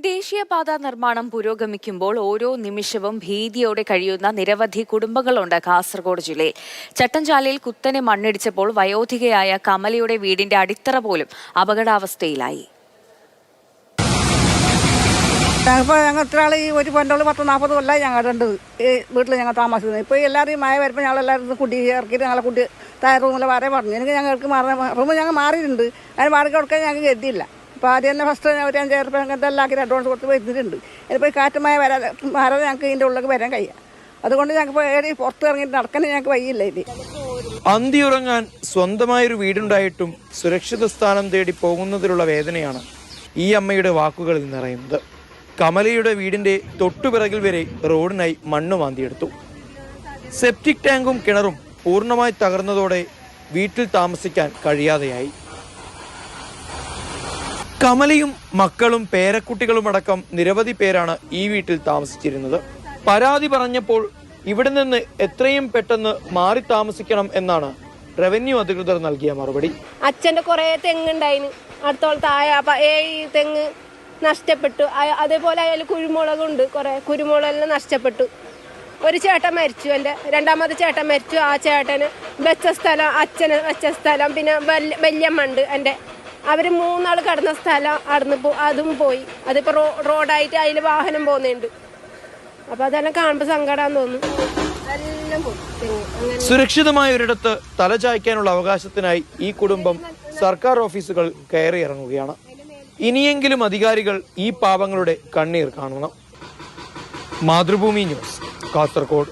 ദേശീയപാത നിർമ്മാണം പുരോഗമിക്കുമ്പോൾ ഓരോ നിമിഷവും ഭീതിയോടെ കഴിയുന്ന നിരവധി കുടുംബങ്ങളുണ്ട് കാസർഗോഡ് ജില്ലയിൽ. ചട്ടഞ്ചാലയിൽ കുത്തനെ മണ്ണിടിച്ചപ്പോൾ വയോധികയായ കമലയുടെ വീടിന്റെ അടിത്തറ പോലും അപകടാവസ്ഥയിലായി. ഞങ്ങൾ ഇത്ര ആൾ ഈ ഒരു പണ്ടോള് 10-40 കൊല്ലമായി ഞങ്ങളുടെ വീട്ടിൽ ഞങ്ങൾ താമസിക്കുന്നത്. ഇപ്പോൾ എല്ലാവരും മഴ വരുമ്പോൾ ഞങ്ങളെല്ലാവരും കുട്ടി ഇറക്കിയിട്ട് ഞങ്ങളെ കുട്ടി താഴെ റൂമിൽ വരെ പറഞ്ഞു. എനിക്ക് ഞങ്ങൾക്ക് റൂം ഞങ്ങൾ മാറിയിട്ടുണ്ട്. അതിന് വാടക കൊടുക്കാൻ ഞങ്ങൾക്ക് ഗതിയില്ല. അപ്പോൾ ആദ്യം തന്നെ ഫസ്റ്റ് ഒരു 5,000 രൂപ അങ്ങനത്തെ എല്ലാം ആക്കി അഡ്വാൻസ് കൊടുത്ത് വരുന്നിട്ടുണ്ട്. ഇതിപ്പോൾ കാറ്റുമായ വരാതെ ഞങ്ങൾക്ക് ഇതിൻ്റെ ഉള്ളിലേക്ക് വരാൻ കഴിയാം. അതുകൊണ്ട് ഞങ്ങൾക്ക് പുറത്ത് ഇറങ്ങിയിട്ട് നടക്കാൻ ഞങ്ങൾക്ക് വയ്യില്ല. ഇത് അന്തിയുറങ്ങാൻ സ്വന്തമായൊരു വീടുണ്ടായിട്ടും സുരക്ഷിത സ്ഥാനം തേടി പോകുന്നതിലുള്ള വേദനയാണ് ഈ അമ്മയുടെ വാക്കുകളിൽ നിറയുന്നത്. കമലയുടെ വീടിന്റെ തൊട്ടുപിറകിൽ വരെ റോഡിനായി മണ്ണ് മാന്തിയെടുത്തു. സെപ്റ്റിക് ടാങ്കും കിണറും പൂർണ്ണമായി തകർന്നതോടെ വീട്ടിൽ താമസിക്കാൻ കഴിയാതെയായി. കമലയും മക്കളും പേരക്കുട്ടികളുമടക്കം നിരവധി പേരാണ് ഈ വീട്ടിൽ താമസിച്ചിരുന്നത്. പരാതി പറഞ്ഞപ്പോൾ ഇവിടെ നിന്ന് എത്രയും പെട്ടെന്ന് മാറി താമസിക്കണം എന്നാണ് റവന്യൂ അധികൃതർ നൽകിയ മറുപടി. അച്ഛൻ്റെ കുറേ തെങ്ങുണ്ടായിന്, അടുത്തോളത്തെ 7 തെങ്ങ് നഷ്ടപ്പെട്ടു. അതേപോലെ അതിൽ കുരുമുളകുണ്ട്, കുറേ കുരുമുളകെല്ലാം നഷ്ടപ്പെട്ടു. ഒരു ചേട്ടൻ മരിച്ചു, എൻ്റെ രണ്ടാമത്തെ ചേട്ടൻ മരിച്ചു. ആ ചേട്ടന് വെച്ച സ്ഥലം, അച്ഛന് വെച്ച സ്ഥലം, പിന്നെ വല്യമ്മ ഉണ്ട് എൻ്റെ, അവർ 3 ആൾ കിടന്ന സ്ഥലം അതും പോയി. അതിപ്പോൾ റോഡായിട്ട് അതിൽ വാഹനം പോകുന്നുണ്ട്. അപ്പോൾ അതെല്ലാം കാണുമ്പോൾ സങ്കടം തോന്നും. എല്ലാം പോയി. സുരക്ഷിതമായ ഒരിടത്ത് തലചായ്ക്കാനുള്ള അവകാശത്തിനായി ഈ കുടുംബം സർക്കാർ ഓഫീസുകൾ കയറിയിറങ്ങുകയാണ്. ഇനിയെങ്കിലും അധികാരികൾ ഈ പാവങ്ങളുടെ കണ്ണീർ കാണണം. മാതൃഭൂമി ന്യൂസ്, കാസർഗോഡ്.